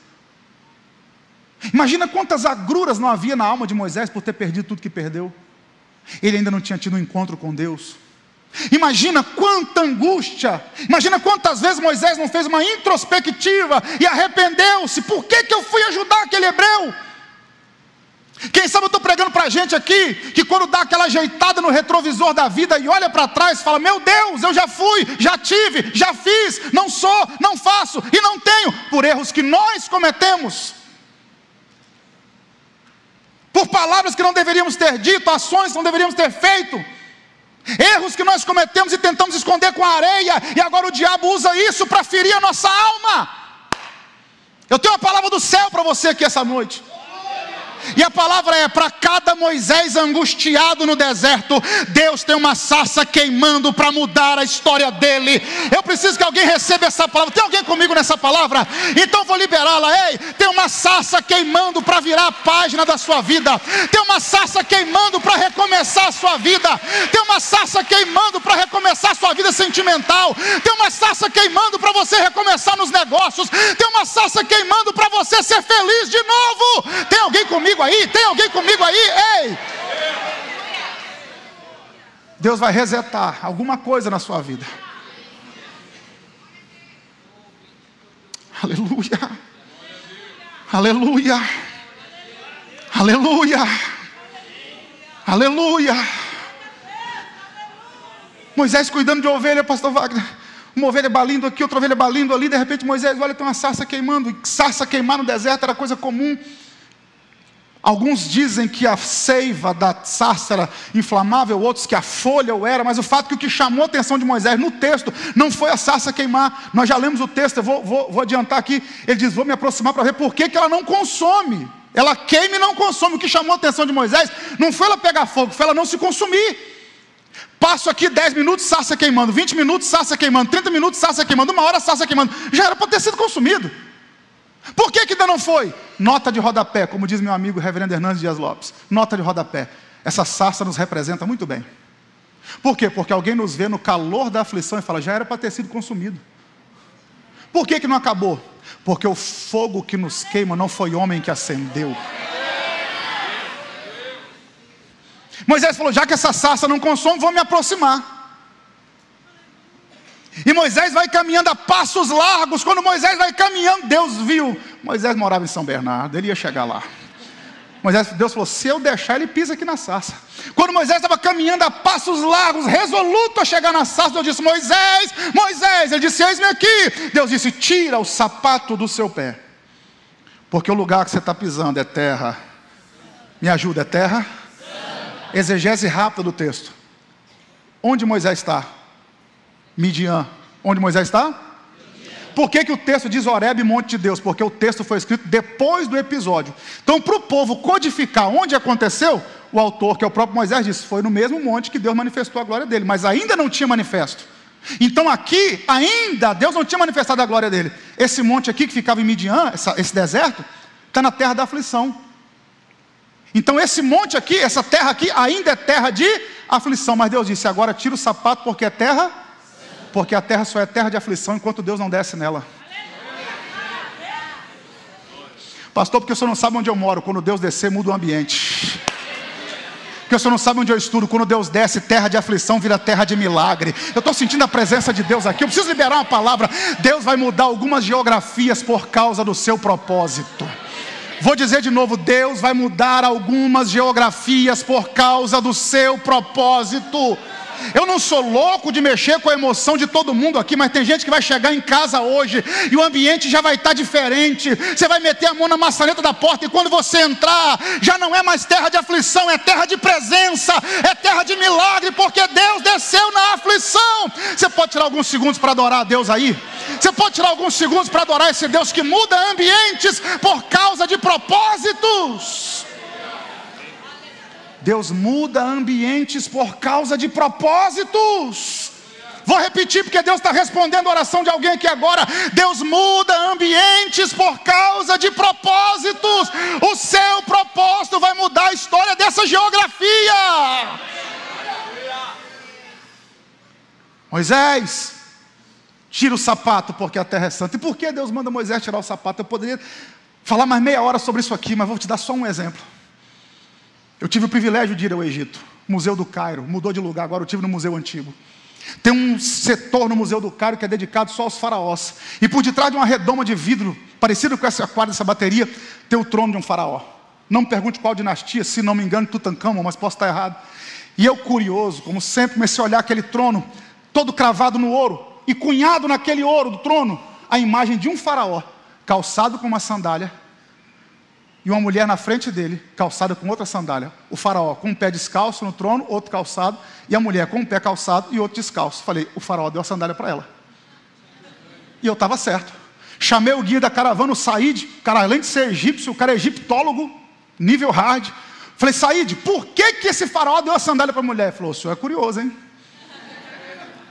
Imagina quantas agruras não havia na alma de Moisés por ter perdido tudo que perdeu. Ele ainda não tinha tido um encontro com Deus. Imagina quanta angústia, imagina quantas vezes Moisés não fez uma introspectiva e arrependeu-se. Por que eu fui ajudar aquele hebreu? Quem sabe eu estou pregando para a gente aqui, que quando dá aquela ajeitada no retrovisor da vida e olha para trás, fala, meu Deus, eu já fui, já tive, já fiz, não sou, não faço e não tenho, por erros que nós cometemos, por palavras que não deveríamos ter dito, ações que não deveríamos ter feito, erros que nós cometemos e tentamos esconder com a areia, e agora o diabo usa isso para ferir a nossa alma. Eu tenho uma palavra do céu para você aqui essa noite. E a palavra é: para cada Moisés angustiado no deserto, Deus tem uma sarça queimando para mudar a história dele. Eu preciso que alguém receba essa palavra. Tem alguém comigo nessa palavra? Então vou liberá-la. Ei, tem uma sarça queimando para virar a página da sua vida. Tem uma sarça queimando para recomeçar a sua vida. Tem uma sarça queimando para recomeçar a sua vida sentimental. Tem uma sarça queimando para você recomeçar nos negócios. Tem uma sarça queimando para você ser feliz de novo. Tem alguém comigo aí? Tem alguém comigo aí? Ei! Deus vai resetar alguma coisa na sua vida. Aleluia! Aleluia! Aleluia! Aleluia! Moisés cuidando de ovelha, pastor Wagner. Uma ovelha balindo aqui, outra ovelha balindo ali. De repente Moisés olha, tem uma sarça queimando. E sarça queimar no deserto era coisa comum. Alguns dizem que a seiva da sarça era inflamável, outros que a folha o era, mas o fato é que o que chamou a atenção de Moisés no texto não foi a sarça queimar. Nós já lemos o texto, eu vou adiantar aqui. Ele diz: vou me aproximar para ver por que ela não consome. Ela queima e não consome. O que chamou a atenção de Moisés não foi ela pegar fogo, foi ela não se consumir. Passo aqui 10 minutos, sarça queimando, 20 minutos, sarça queimando, 30 minutos, sarça queimando, 1 hora, sarça queimando. Já era para ter sido consumido. Por que ainda não foi? Nota de rodapé, como diz meu amigo reverendo Hernandes Dias Lopes. Nota de rodapé. Essa sarça nos representa muito bem. Por quê? Porque alguém nos vê no calor da aflição e fala: já era para ter sido consumido. Por que não acabou? Porque o fogo que nos queima não foi homem que acendeu. Moisés falou: já que essa sarça não consome, vou me aproximar. E Moisés vai caminhando a passos largos. Quando Moisés vai caminhando, Deus viu. Moisés morava em São Bernardo, ele ia chegar lá. Deus falou: se eu deixar, ele pisa aqui na sarça. Quando Moisés estava caminhando a passos largos, resoluto a chegar na sarça, Deus disse: Moisés, Moisés. Ele disse: eis-me aqui. Deus disse: tira o sapato do seu pé, porque o lugar que você está pisando é terra. Me ajuda, é terra? Exegese rápida do texto. Onde Moisés está? Midian. Onde Moisés está? Por que o texto diz Horebe, monte de Deus? Porque o texto foi escrito depois do episódio. Então, para o povo codificar onde aconteceu, o autor, que é o próprio Moisés, disse: foi no mesmo monte que Deus manifestou a glória dele, mas ainda não tinha manifesto. Então aqui, ainda, Deus não tinha manifestado a glória dele. Esse monte aqui que ficava em Midian, esse deserto, está na terra da aflição. Então esse monte aqui, essa terra aqui, ainda é terra de aflição. Mas Deus disse: agora tira o sapato, porque é terra... Porque a terra só é terra de aflição enquanto Deus não desce nela. Pastor, porque o senhor não sabe onde eu moro. Quando Deus descer, muda o ambiente. Porque o senhor não sabe onde eu estudo. Quando Deus desce, terra de aflição vira terra de milagre. Eu estou sentindo a presença de Deus aqui. Eu preciso liberar uma palavra. Deus vai mudar algumas geografias por causa do seu propósito. Vou dizer de novo: Deus vai mudar algumas geografias por causa do seu propósito. Eu não sou louco de mexer com a emoção de todo mundo aqui, mas tem gente que vai chegar em casa hoje e o ambiente já vai estar diferente. Você vai meter a mão na maçaneta da porta e quando você entrar, já não é mais terra de aflição, é terra de presença, é terra de milagre, porque Deus desceu na aflição. Você pode tirar alguns segundos para adorar a Deus aí? Você pode tirar alguns segundos para adorar esse Deus que muda ambientes por causa de propósitos? Deus muda ambientes por causa de propósitos. Vou repetir porque Deus está respondendo a oração de alguém aqui agora. Deus muda ambientes por causa de propósitos. O seu propósito vai mudar a história dessa geografia. Moisés, tira o sapato porque a terra é santa. E por que Deus manda Moisés tirar o sapato? Eu poderia falar mais meia hora sobre isso aqui, mas vou te dar só um exemplo. Eu tive o privilégio de ir ao Egito, Museu do Cairo, mudou de lugar, agora eu estive no Museu Antigo. Tem um setor no Museu do Cairo que é dedicado só aos faraós. E por detrás de uma redoma de vidro, parecido com essa quadra dessa bateria, tem o trono de um faraó. Não me pergunte qual dinastia, se não me engano, Tutancâmon, mas posso estar errado. E eu, curioso, como sempre, comecei a olhar aquele trono, todo cravado no ouro, e cunhado naquele ouro do trono, a imagem de um faraó, calçado com uma sandália, e uma mulher na frente dele, calçada com outra sandália. O faraó com um pé descalço no trono, outro calçado, e a mulher com um pé calçado e outro descalço. Falei: o faraó deu a sandália para ela. E eu estava certo. Chamei o guia da caravana, o Said, o cara, além de ser egípcio, o cara é egiptólogo. nível hard. Falei, Saíde, por que esse faraó deu a sandália para a mulher? Ele falou, o senhor é curioso, hein?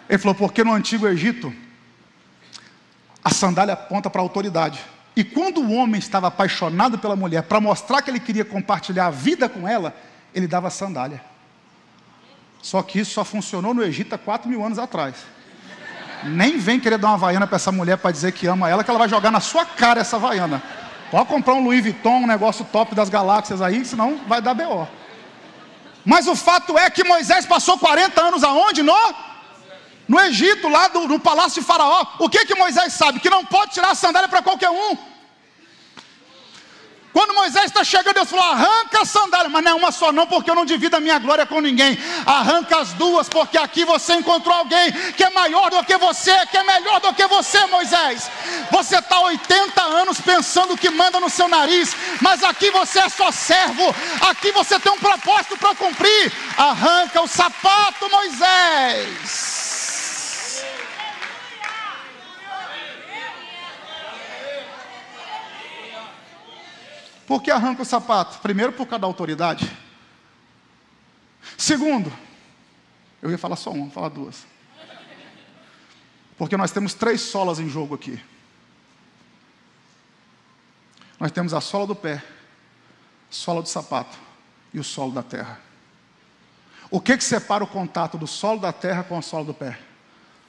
Ele falou, porque no Antigo Egito, a sandália aponta para a autoridade. E quando o homem estava apaixonado pela mulher, para mostrar que ele queria compartilhar a vida com ela, ele dava a sandália. Só que isso só funcionou no Egito há 4.000 anos atrás. Nem vem querer dar uma havaiana para essa mulher para dizer que ama ela, que ela vai jogar na sua cara essa havaiana. Pode comprar um Louis Vuitton, um negócio top das galáxias aí, senão vai dar B.O. Mas o fato é que Moisés passou 40 anos aonde? No Egito, lá no palácio de Faraó. O que Moisés sabe? Que não pode tirar a sandália para qualquer um. Quando Moisés está chegando, Deus falou, arranca a sandália. Mas não é uma só não, porque eu não divido a minha glória com ninguém. Arranca as duas, porque aqui você encontrou alguém que é maior do que você, que é melhor do que você, Moisés. Você está 80 anos pensando que manda no seu nariz, mas aqui você é só servo. Aqui você tem um propósito para cumprir. Arranca o sapato, Moisés. Por que arranca o sapato? Primeiro, por causa da autoridade. Segundo, eu ia falar só uma, vou falar duas. Porque nós temos 3 solas em jogo aqui. Nós temos a sola do pé, sola do sapato e o solo da terra. O que separa o contato do solo da terra com a sola do pé?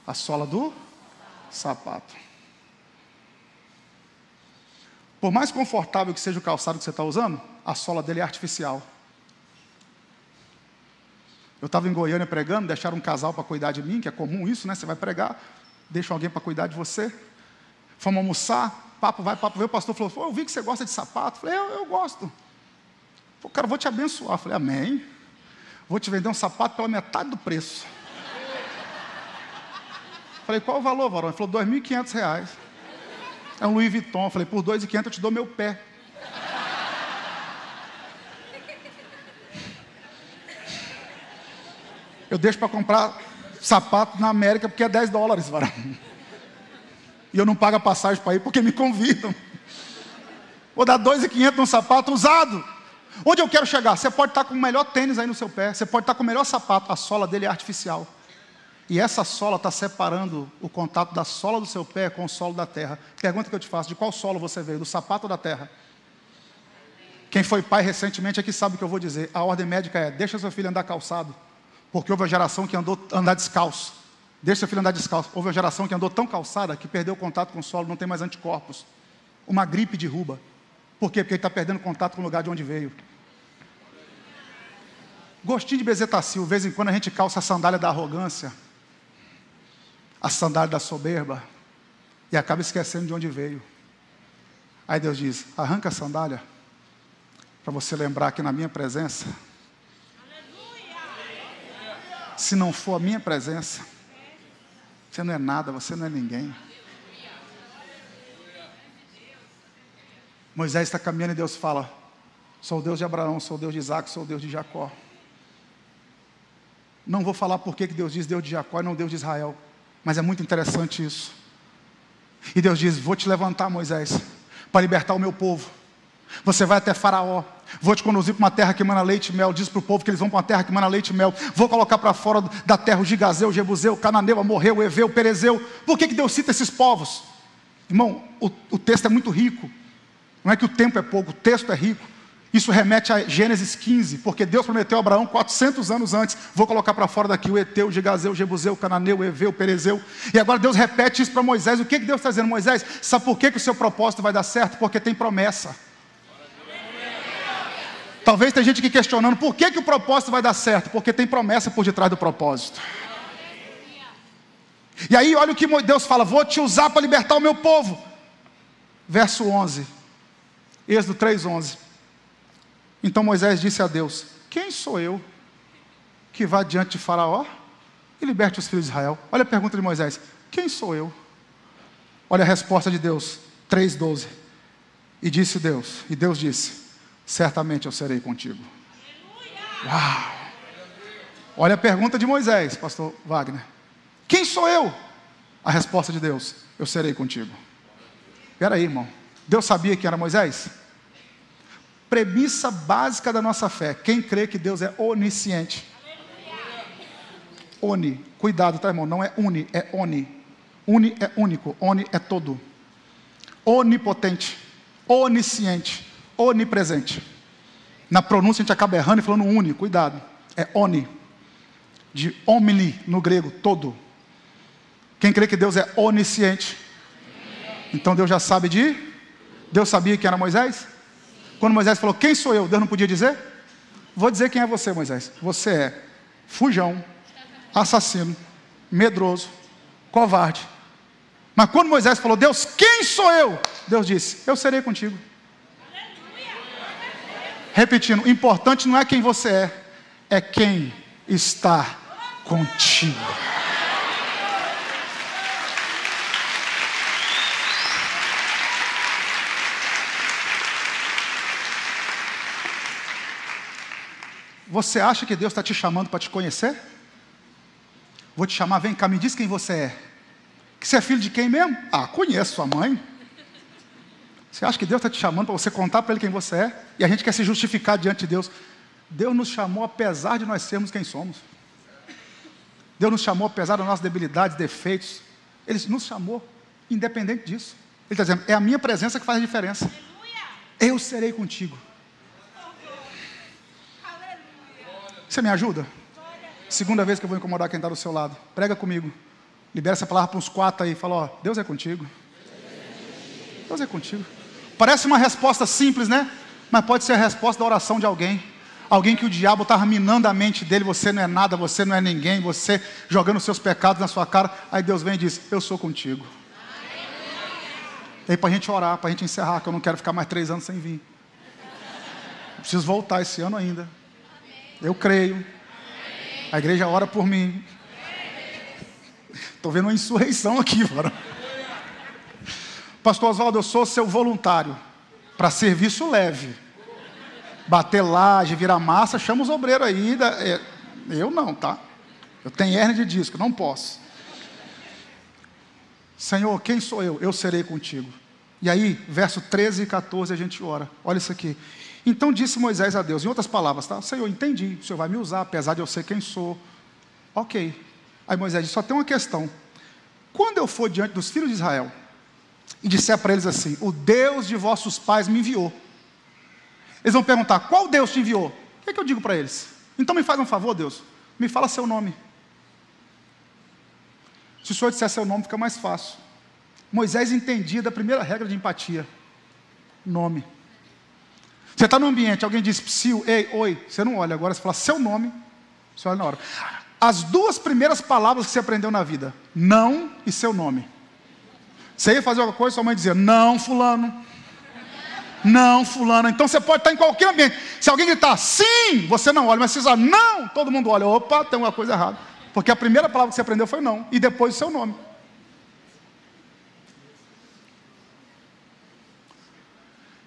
A sola do sapato. Por mais confortável que seja o calçado que você está usando, a sola dele é artificial. Eu estava em Goiânia pregando, deixaram um casal para cuidar de mim, que é comum isso, né? Você vai pregar, deixa alguém para cuidar de você. Fomos almoçar, papo vai, papo veio. O pastor falou, eu vi que você gosta de sapato. Eu falei, eu gosto. Falei, cara, vou te abençoar. Eu falei, amém. Vou te vender um sapato pela metade do preço. Falei, qual o valor, varão? Ele falou, R$2.500. É um Louis Vuitton. Eu falei, por R$2.500 eu te dou meu pé. Eu deixo para comprar sapato na América porque é $10, varão. E eu não pago a passagem para ir porque me convidam. Vou dar R$2.500 num sapato usado. Onde eu quero chegar? Você pode estar com o melhor tênis aí no seu pé. Você pode estar com o melhor sapato. A sola dele é artificial. E essa sola está separando o contato da sola do seu pé com o solo da terra. Pergunta que eu te faço, de qual solo você veio? Do sapato ou da terra? Quem foi pai recentemente aqui sabe o que eu vou dizer. A ordem médica é, deixa seu filho andar calçado. Porque houve uma geração que andar descalço. Deixa seu filho andar descalço. Houve uma geração que andou tão calçada que perdeu o contato com o solo, não tem mais anticorpos. Uma gripe derruba. Por quê? Porque ele está perdendo contato com o lugar de onde veio. Gostinho de bezetacil. De vez em quando a gente calça a sandália da arrogância, a sandália da soberba, e acaba esquecendo de onde veio. Aí Deus diz, arranca a sandália, para você lembrar que na minha presença, se não for a minha presença, você não é nada, você não é ninguém. Moisés está caminhando e Deus fala, sou o Deus de Abraão, sou o Deus de Isaac, sou o Deus de Jacó. Não vou falar por que Deus diz Deus de Jacó e não Deus de Israel. Mas é muito interessante isso. E Deus diz, vou te levantar, Moisés, para libertar o meu povo. Você vai até Faraó. Vou te conduzir para uma terra que emana leite e mel. Diz para o povo que eles vão para uma terra que emana leite e mel. Vou colocar para fora da terra o Gigazeu, o Jebuseu, o Cananeu, o Amorreu, o Eveu, o Perezeu. Por que Deus cita esses povos? Irmão, o texto é muito rico. Não é que o tempo é pouco, o texto é rico. Isso remete a Gênesis 15, porque Deus prometeu a Abraão 400 anos antes, vou colocar para fora daqui o Eteu, o Gigazeu, o Jebuseu, o Cananeu, o Eveu, o Perezeu. E agora Deus repete isso para Moisés. O que Deus está dizendo? Moisés, sabe por que o seu propósito vai dar certo? Porque tem promessa. Talvez tem gente aqui questionando, por que o propósito vai dar certo? Porque tem promessa por detrás do propósito. E aí olha o que Deus fala, vou te usar para libertar o meu povo. Verso 11, Êxodo 3:11. Então Moisés disse a Deus, quem sou eu que vá diante de Faraó e liberte os filhos de Israel? Olha a pergunta de Moisés, quem sou eu? Olha a resposta de Deus, 3:12. E Deus disse, certamente eu serei contigo. Uau! Olha a pergunta de Moisés, pastor Wagner. Quem sou eu? A resposta de Deus, eu serei contigo. Espera aí, irmão. Deus sabia quem era Moisés? Premissa básica da nossa fé. Quem crê que Deus é onisciente? Oni. Cuidado, tá, irmão? Não é uni, é oni. Uni é único, oni é todo. Onipotente, onisciente, onipresente. Na pronúncia a gente acaba errando e falando uni, cuidado. É oni. De omni no grego, todo. Quem crê que Deus é onisciente? Então Deus já sabe Deus sabia quem era Moisés? Quando Moisés falou, quem sou eu? Deus não podia dizer? Vou dizer quem é você, Moisés. Você é fujão, assassino, medroso, covarde. Mas quando Moisés falou, Deus, quem sou eu? Deus disse, eu serei contigo. Repetindo, o importante não é quem você é quem está contigo. Você acha que Deus está te chamando para te conhecer? Vou te chamar, vem cá, me diz quem você é. Que você é filho de quem mesmo? Ah, conheço sua mãe. Você acha que Deus está te chamando para você contar para Ele quem você é? E a gente quer se justificar diante de Deus. Deus nos chamou apesar de nós sermos quem somos. Deus nos chamou apesar das nossas debilidades, defeitos. Ele nos chamou independente disso. Ele está dizendo, é a minha presença que faz a diferença. Eu serei contigo. Você me ajuda? Segunda vez que eu vou incomodar quem está do seu lado. Prega comigo. Libera essa palavra para uns 4 aí. Fala, ó, Deus é contigo. Deus é contigo. Parece uma resposta simples, né? Mas pode ser a resposta da oração de alguém. Alguém que o diabo estava minando a mente dele. Você não é nada, você não é ninguém. Você jogando os seus pecados na sua cara. Aí Deus vem e diz, eu sou contigo. E aí para a gente orar, para a gente encerrar, que eu não quero ficar mais 3 anos sem vir. Eu preciso voltar esse ano ainda. Eu creio. A igreja ora por mim. Estou vendo uma insurreição aqui, mano. Pastor Oswaldo, eu sou seu voluntário. Para serviço leve. Bater laje, virar massa, chama os obreiros aí. Eu não, tá? Eu tenho hérnia de disco, não posso. Senhor, quem sou eu? Eu serei contigo. E aí, verso 13 e 14, a gente ora. Olha isso aqui. Então disse Moisés a Deus, em outras palavras, tá? Senhor, entendi, o Senhor vai me usar, apesar de eu ser quem sou. Ok. Aí Moisés disse, só tem uma questão. Quando eu for diante dos filhos de Israel, e disser para eles assim, o Deus de vossos pais me enviou. Eles vão perguntar, qual Deus te enviou? O que é que eu digo para eles? Então me faz um favor, Deus, me fala seu nome. Se o Senhor disser seu nome, fica mais fácil. Moisés entendia da primeira regra de empatia. Nome. Você está no ambiente, alguém diz psiu, ei, oi, você não olha, agora você fala seu nome, você olha na hora. As 2 primeiras palavras que você aprendeu na vida, não e seu nome. Você ia fazer alguma coisa, sua mãe dizia, não fulano, não fulano. Então você pode estar em qualquer ambiente. Se alguém gritar sim, você não olha, mas se usar não, todo mundo olha, opa, tem alguma coisa errada. Porque a primeira palavra que você aprendeu foi não, e depois o seu nome.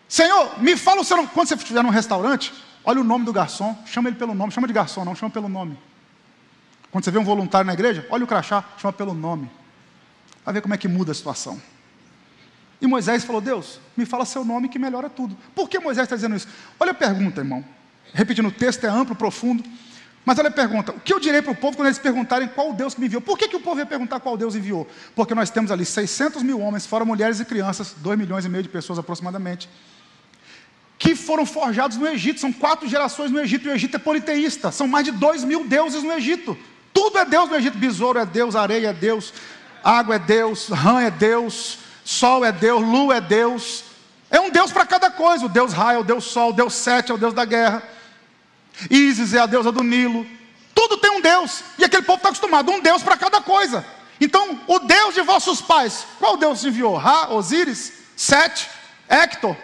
Senhor, me fala o seu nome. Quando você estiver num restaurante, olha o nome do garçom, chama ele pelo nome, chama de garçom não, chama pelo nome. Quando você vê um voluntário na igreja, olha o crachá, chama pelo nome. Vai ver como é que muda a situação. E Moisés falou, Deus, me fala seu nome que melhora tudo. Por que Moisés está dizendo isso? Olha a pergunta, irmão. Repetindo, o texto é amplo, profundo. Mas olha a pergunta, o que eu direi para o povo quando eles perguntarem qual Deus que me enviou? Por que o povo ia perguntar qual Deus enviou? Porque nós temos ali 600 mil homens, fora mulheres e crianças, 2,5 milhões de pessoas aproximadamente, que foram forjados no Egito. São 4 gerações no Egito, e o Egito é politeísta. São mais de 2.000 deuses no Egito. Tudo é Deus no Egito. Besouro é Deus, areia é Deus, água é Deus, rã é Deus, sol é Deus, lua é Deus. É um Deus para cada coisa. O Deus Ra é o Deus Sol, o Deus Sete é o Deus da guerra. Ísis é a deusa do Nilo. Tudo tem um Deus. E aquele povo está acostumado, um Deus para cada coisa. Então, o Deus de vossos pais, qual Deus te enviou? Ra, Osíris, Sete, Hector.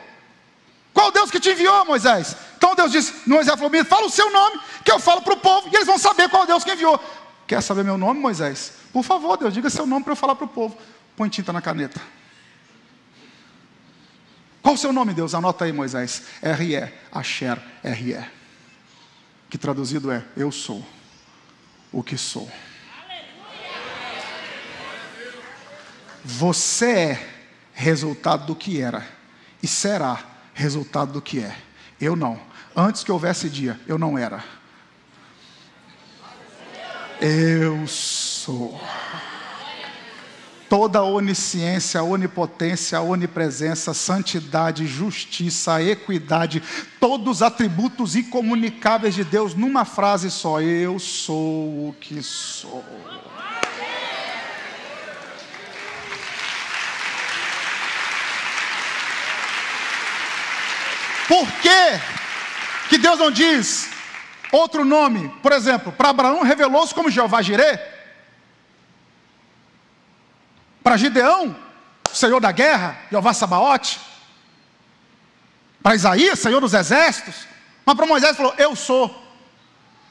Qual Deus que te enviou, Moisés? Então Deus disse, Moisés falou, me fala o seu nome, que eu falo para o povo, e eles vão saber qual Deus que enviou. Quer saber meu nome, Moisés? Por favor, Deus, diga seu nome para eu falar para o povo. Põe tinta na caneta. Qual o seu nome, Deus? Anota aí, Moisés. R-E, Asher, R-E. Que traduzido é, eu sou o que sou. Você é resultado do que era, e será resultado do que é. Eu não. Antes que houvesse dia, eu não era. Eu sou. Toda a onisciência, a onipotência, a onipresença, santidade, justiça, equidade, todos os atributos incomunicáveis de Deus numa frase só: eu sou o que sou. Por que Deus não diz outro nome? Por exemplo, para Abraão revelou-se como Jeová Jirê. Para Gideão, Senhor da guerra, Jeová Sabaote. Para Isaías, Senhor dos exércitos. Mas para Moisés falou: eu sou.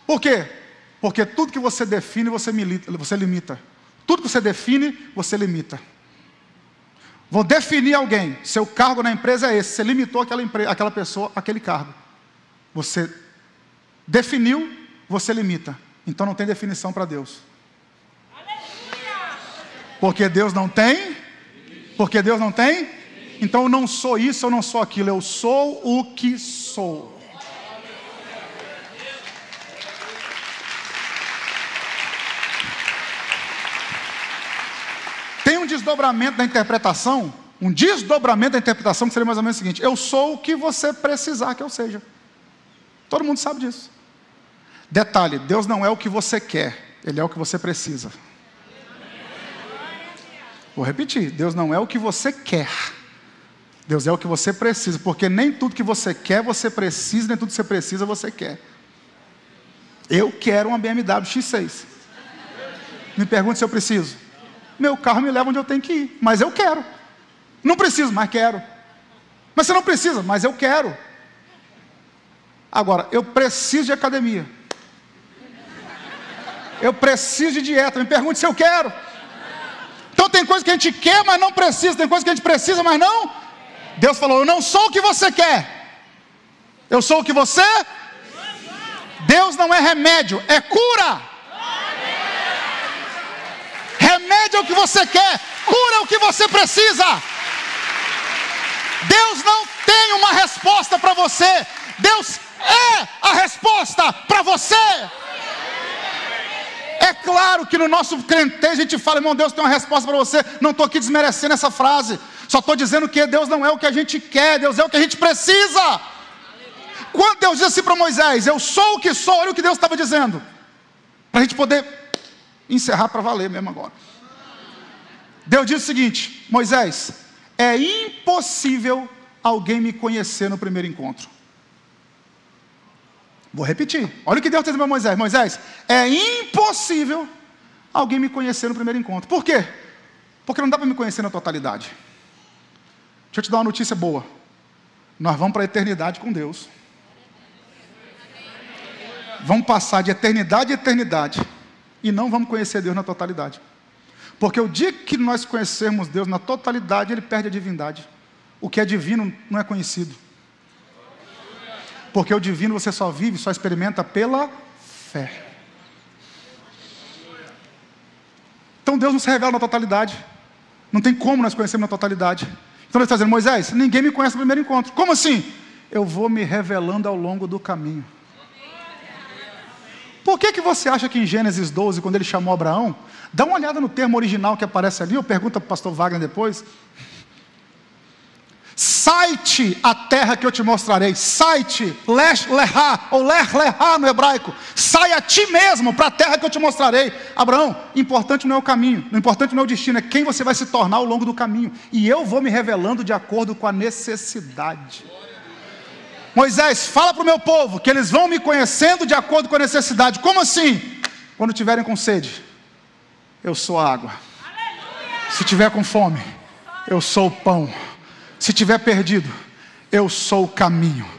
Por quê? Porque tudo que você define, você limita. Tudo que você define, você limita. Vou definir alguém. Seu cargo na empresa é esse. Você limitou aquela pessoa, aquele cargo. Você definiu, você limita. Então não tem definição para Deus. Porque Deus não tem? Porque Deus não tem? Então eu não sou isso, eu não sou aquilo. Eu sou o que sou. Tem um desdobramento da interpretação. Um desdobramento da interpretação que seria mais ou menos o seguinte: eu sou o que você precisar que eu seja. Todo mundo sabe disso. Detalhe: Deus não é o que você quer, Ele é o que você precisa. Vou repetir: Deus não é o que você quer, Deus é o que você precisa. Porque nem tudo que você quer, você precisa, nem tudo que você precisa, você quer. Eu quero uma BMW X6. Me pergunte se eu preciso. Meu carro me leva onde eu tenho que ir, mas eu quero. Não preciso, mas quero. Mas você não precisa, mas eu quero. Agora, eu preciso de academia. Eu preciso de dieta. Me pergunte se eu quero. Então tem coisa que a gente quer, mas não precisa. Tem coisa que a gente precisa, mas não. Deus falou: eu não sou o que você quer, eu sou o que você. Deus não é remédio, é cura. Remédio é o que você quer, cura é o que você precisa. Deus não tem uma resposta para você, Deus é a resposta para você. É claro que no nosso crentez a gente fala: irmão, Deus tem uma resposta para você. Não estou aqui desmerecendo essa frase. Só estou dizendo que Deus não é o que a gente quer, Deus é o que a gente precisa. Quando Deus disse assim para Moisés: eu sou o que sou, olha o que Deus estava dizendo. Para a gente poder encerrar para valer mesmo agora. Deus disse o seguinte: Moisés, é impossível alguém me conhecer no primeiro encontro. Vou repetir, olha o que Deus está dizendo para Moisés: Moisés, é impossível alguém me conhecer no primeiro encontro. Por quê? Porque não dá para me conhecer na totalidade. Deixa eu te dar uma notícia boa: nós vamos para a eternidade com Deus. Vamos passar de eternidade a eternidade e não vamos conhecer Deus na totalidade. Porque o dia que nós conhecermos Deus na totalidade, Ele perde a divindade. O que é divino não é conhecido. Porque o divino você só vive, só experimenta pela fé. Então Deus não se revela na totalidade. Não tem como nós conhecermos na totalidade. Então Ele está dizendo: Moisés, ninguém me conhece no primeiro encontro. Como assim? Eu vou me revelando ao longo do caminho. Por que você acha que em Gênesis 12, quando Ele chamou Abraão, dá uma olhada no termo original que aparece ali, eu pergunto para o pastor Wagner depois. Sai-te a terra que eu te mostrarei. Sai-te, lech-lehá, ou lech-lehá no hebraico. Sai a ti mesmo para a terra que eu te mostrarei. Abraão, importante não é o caminho, o importante não é o destino, é quem você vai se tornar ao longo do caminho. E eu vou me revelando de acordo com a necessidade. Moisés, fala para o meu povo que eles vão me conhecendo de acordo com a necessidade. Como assim? Quando tiverem com sede, eu sou a água. Se tiver com fome, eu sou o pão. Se tiver perdido, eu sou o caminho.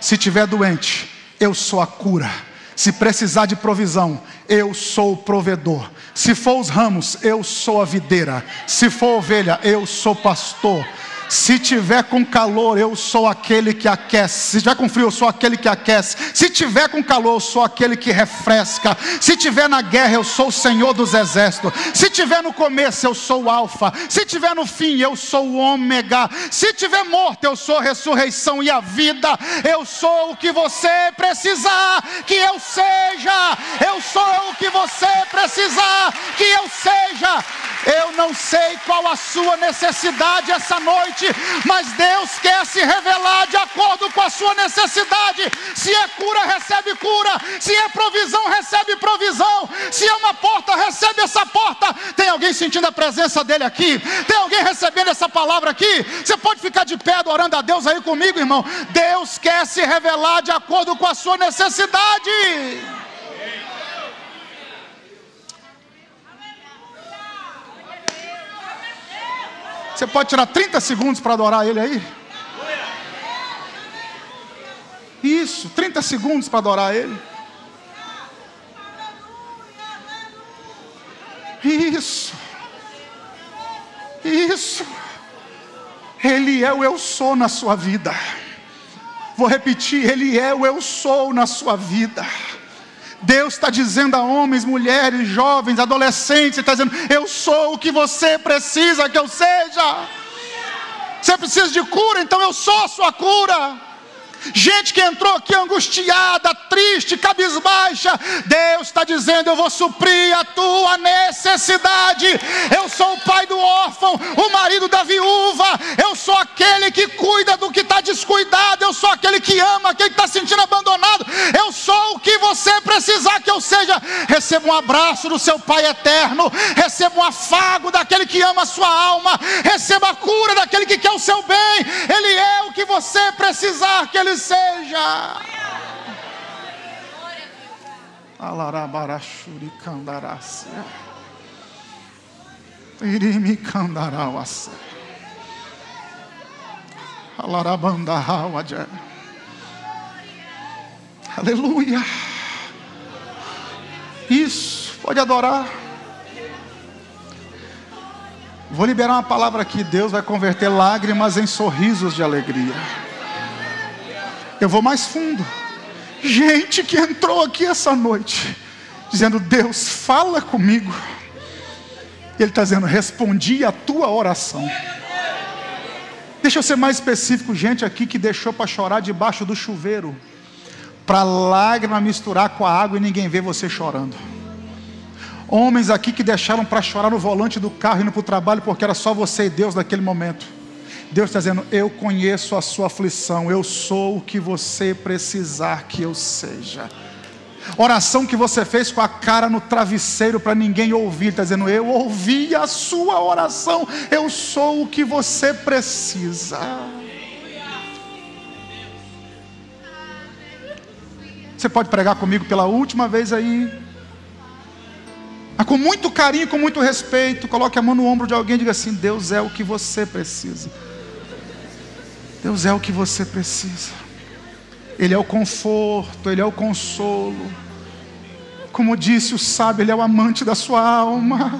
Se tiver doente, eu sou a cura. Se precisar de provisão, eu sou o provedor. Se for os ramos, eu sou a videira. Se for ovelha, eu sou pastor. Se tiver com calor, eu sou aquele que aquece. Se tiver com frio, eu sou aquele que aquece. Se tiver com calor, eu sou aquele que refresca. Se tiver na guerra, eu sou o Senhor dos exércitos. Se tiver no começo, eu sou o alfa. Se tiver no fim, eu sou o ômega. Se tiver morto, eu sou a ressurreição e a vida. Eu sou o que você precisar que eu seja. Eu sou o que você precisar que eu seja. Eu não sei qual a sua necessidade essa noite, mas Deus quer se revelar de acordo com a sua necessidade. Se é cura, recebe cura. Se é provisão, recebe provisão. Se é uma porta, recebe essa porta. Tem alguém sentindo a presença dele aqui? Tem alguém recebendo essa palavra aqui? Você pode ficar de pé adorando a Deus aí comigo, irmão. Deus quer se revelar de acordo com a sua necessidade. Você pode tirar 30 segundos para adorar Ele aí? Isso, 30 segundos para adorar Ele. Isso. Isso. Ele é o eu sou na sua vida. Vou repetir, Ele é o eu sou na sua vida. Deus está dizendo a homens, mulheres, jovens, adolescentes, Ele está dizendo: eu sou o que você precisa que eu seja. Você precisa de cura, então eu sou a sua cura. Gente que entrou aqui angustiada, triste, cabisbaixa, Deus está dizendo: eu vou suprir a tua necessidade. Eu sou o pai do órfão, o marido da viúva. Eu sou aquele que cuida do que está descuidado. Eu sou aquele que ama, aquele que está se sentindo abandonado. Eu sou o que você precisar que eu seja. Receba um abraço do seu Pai eterno. Receba um afago daquele que ama a sua alma. Receba a cura daquele que quer o seu bem. Ele é o que você precisar que Ele seja. Alarabarashuri candarás. Irimi candarauas. Alarabandarauadé. Aleluia. Isso, pode adorar. Vou liberar uma palavra aqui. Deus vai converter lágrimas em sorrisos de alegria. Eu vou mais fundo. Gente que entrou aqui essa noite dizendo: Deus, fala comigo. Ele está dizendo: respondi a tua oração. Deixa eu ser mais específico. Gente aqui que deixou para chorar debaixo do chuveiro, para lágrima misturar com a água e ninguém vê você chorando. Homens aqui que deixaram para chorar no volante do carro indo para o trabalho porque era só você e Deus naquele momento. Deus está dizendo: eu conheço a sua aflição. Eu sou o que você precisar que eu seja. Oração que você fez com a cara no travesseiro para ninguém ouvir. Está dizendo: eu ouvi a sua oração. Eu sou o que você precisa. Você pode pregar comigo pela última vez aí? Mas com muito carinho, com muito respeito. Coloque a mão no ombro de alguém e diga assim: Deus é o que você precisa. Deus é o que você precisa. Ele é o conforto, Ele é o consolo. Como disse o sábio, Ele é o amante da sua alma.